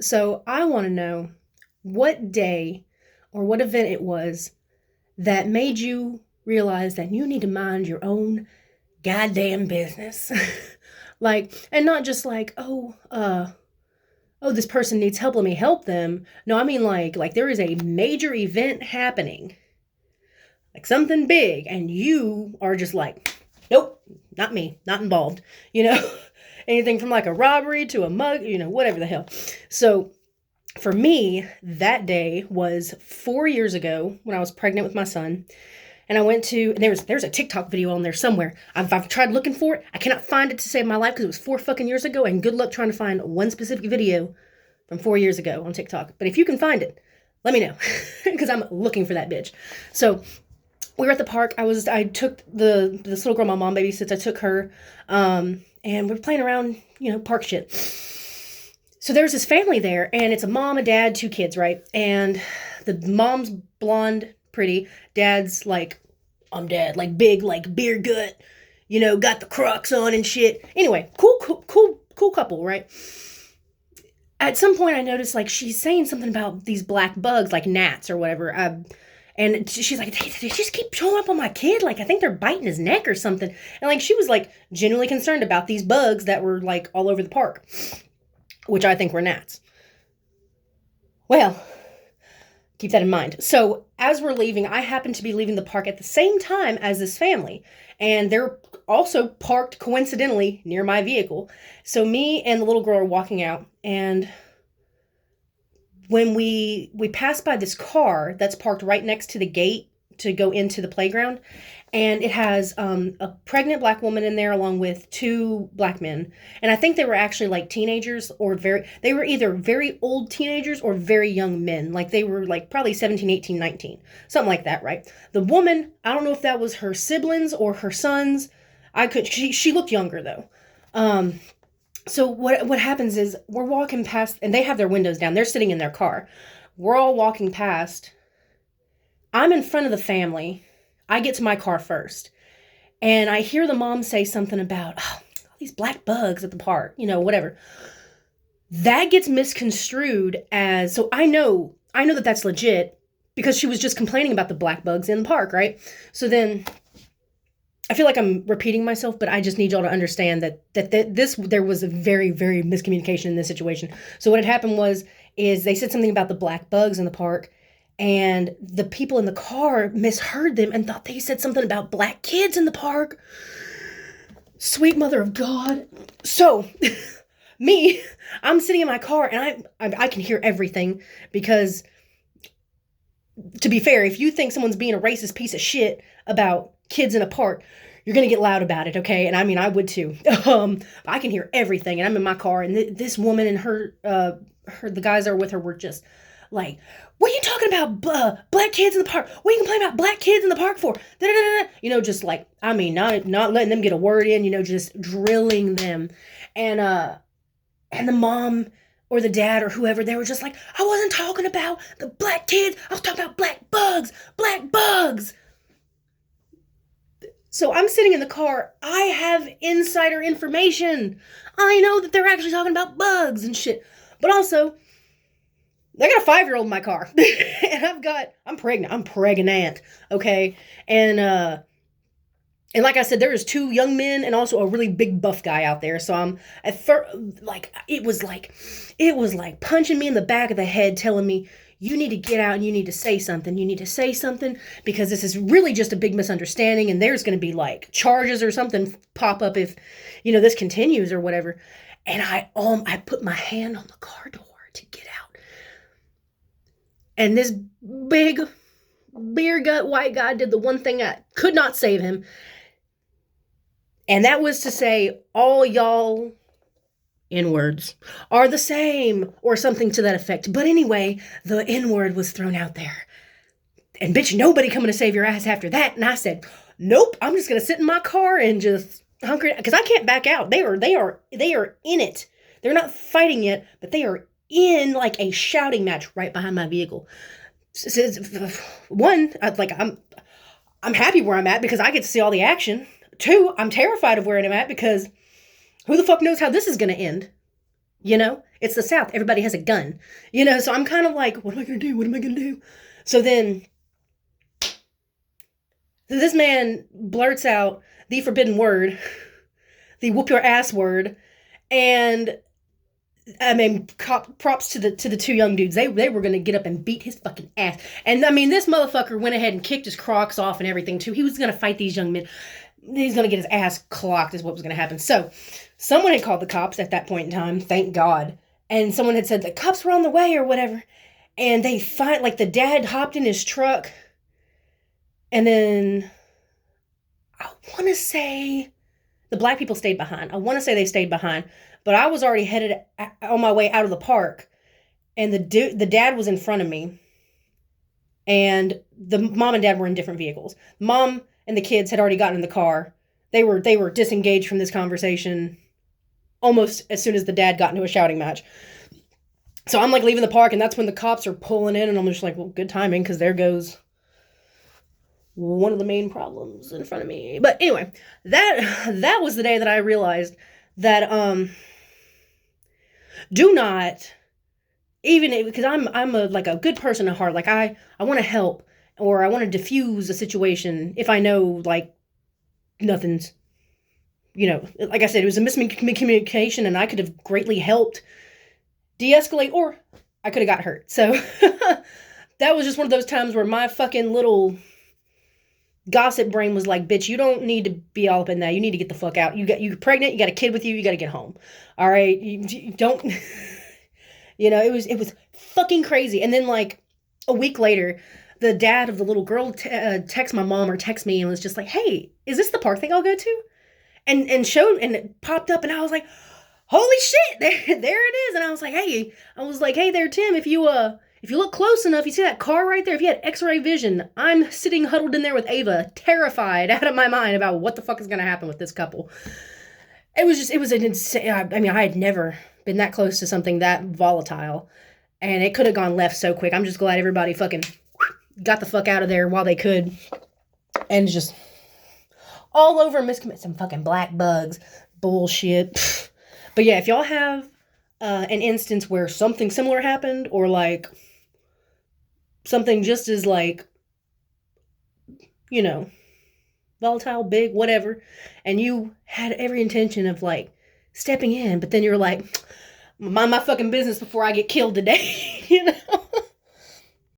So I want to know what day or what event it was that made you realize that you need to mind your own goddamn business. Like, and not just like, oh, this person needs help, let me help them. No, I mean like there is a major event happening, like something big, and you are just like, nope, not me, not involved. You know, anything from like a robbery to a mug, whatever the hell. So for me, that day was 4 years ago when I was pregnant with my son. And I went to, and there's a TikTok video on there somewhere. I've tried looking for it. I cannot find it to save my life because it was 4 fucking years ago. And good luck trying to find one specific video from 4 years ago on TikTok. But if you can find it, let me know because I'm looking for that bitch. So we were at the park. I took this little girl my mom babysits. I took her, and we were playing around, park shit. So there's this family there, and it's a mom, a dad, two kids, right? And the mom's blonde, pretty. Dad's like, I'm dad, like big, like beer gut, got the Crocs on and shit. Anyway, cool couple, right? At some point, I noticed like she's saying something about these black bugs, like gnats or whatever. And she's like, they just keep showing up on my kid. Like, I think they're biting his neck or something. And like, she was like genuinely concerned about these bugs that were like all over the park, which I think were gnats. Well, keep that in mind. So as we're leaving, I happen to be leaving the park at the same time as this family. And they're also parked coincidentally near my vehicle. So me and the little girl are walking out, and when we pass by this car that's parked right next to the gate to go into the playground, and it has a pregnant black woman in there along with two black men, and I think they were actually like teenagers, or they were either very old teenagers or very young men, like they were like probably 17, 18, 19, something like that, right? The woman, I don't know if that was her siblings or her sons. She looked younger though. So what happens is we're walking past, and they have their windows down. They're sitting in their car. We're all walking past. I'm in front of the family. I get to my car first, and I hear the mom say something about, oh, all these black bugs at the park, whatever. That gets misconstrued as, so I know that that's legit because she was just complaining about the black bugs in the park, right? So then I feel like I'm repeating myself, but I just need y'all to understand that there was a very, very miscommunication in this situation. So what had happened is they said something about the black bugs in the park, and the people in the car misheard them and thought they said something about black kids in the park. Sweet mother of God. So I'm sitting in my car, and I can hear everything because, to be fair, if you think someone's being a racist piece of shit about kids in a park, you're gonna get loud about it, okay? And I mean, I would too. I can hear everything, and I'm in my car, and this woman and the guys that are with her were just like, "What are you talking about? Black kids in the park? What are you complaining about black kids in the park for?" Just like, I mean, not letting them get a word in, just drilling them, and the mom or the dad or whoever, they were just like, I wasn't talking about the black kids, I was talking about black bugs, black bugs. So I'm sitting in the car, I have insider information. I know that they're actually talking about bugs and shit. But also, I got a 5-year-old in my car. And I'm pregnant, okay? And like I said, there is two young men and also a really big buff guy out there. So I'm at first, like, it was like punching me in the back of the head, telling me, you need to get out and you need to say something. You need to say something because this is really just a big misunderstanding, and there's going to be like charges or something pop up if, this continues or whatever. And I put my hand on the car door to get out. And this big beer gut white guy did the one thing I could not save him. And that was to say, all y'all N-words are the same, or something to that effect. But anyway, the N-word was thrown out there. And bitch, nobody coming to save your ass after that. And I said, nope, I'm just going to sit in my car and just hunker, because I can't back out. They are in it. They're not fighting yet, but they are in like a shouting match right behind my vehicle. One, I'm happy where I'm at because I get to see all the action. Two, I'm terrified of where I'm at because who the fuck knows how this is going to end? It's the South. Everybody has a gun, so I'm kind of like, what am I going to do? What am I going to do? So then this man blurts out the forbidden word, the whoop your ass word, and I mean, props to the two young dudes. They were gonna get up and beat his fucking ass. And I mean, this motherfucker went ahead and kicked his Crocs off and everything too. He was gonna fight these young men. He's gonna get his ass clocked, is what was gonna happen. So, someone had called the cops at that point in time. Thank God. And someone had said the cops were on the way or whatever. And they find the dad hopped in his truck, and then I want to say the black people stayed behind. I want to say they stayed behind. But I was already headed on my way out of the park, and the dad was in front of me, and the mom and dad were in different vehicles. Mom and the kids had already gotten in the car. They were disengaged from this conversation almost as soon as the dad got into a shouting match. So I'm leaving the park, and that's when the cops are pulling in, and I'm just well, good timing, because there goes one of the main problems in front of me. But anyway, that was the day that I realized that do not, even because I'm a good person at heart. I want to help, or I want to diffuse a situation if I know nothing's, like I said, it was a miscommunication, and I could have greatly helped de-escalate, or I could have got hurt. So that was just one of those times where my fucking little gossip brain was like, bitch, you don't need to be all up in that. You need to get the fuck out. You're pregnant. You got a kid with you. You got to get home. All right. You don't, it was fucking crazy. And then a week later, the dad of the little girl texts my mom or texts me and was just like, hey, is this the park thing I'll go to? And it popped up, and I was like, holy shit, there it is. And I was like, hey there, Tim, if you look close enough, you see that car right there? If you had x-ray vision, I'm sitting huddled in there with Ava, terrified out of my mind about what the fuck is going to happen with this couple. It was an insane, I mean, I had never been that close to something that volatile, and it could have gone left so quick. I'm just glad everybody fucking got the fuck out of there while they could, and just all over miscommit some fucking black bugs. Bullshit. But yeah, if y'all have an instance where something similar happened, or something just as volatile, big, whatever, and you had every intention of stepping in, but then you're like, mind my fucking business before I get killed today,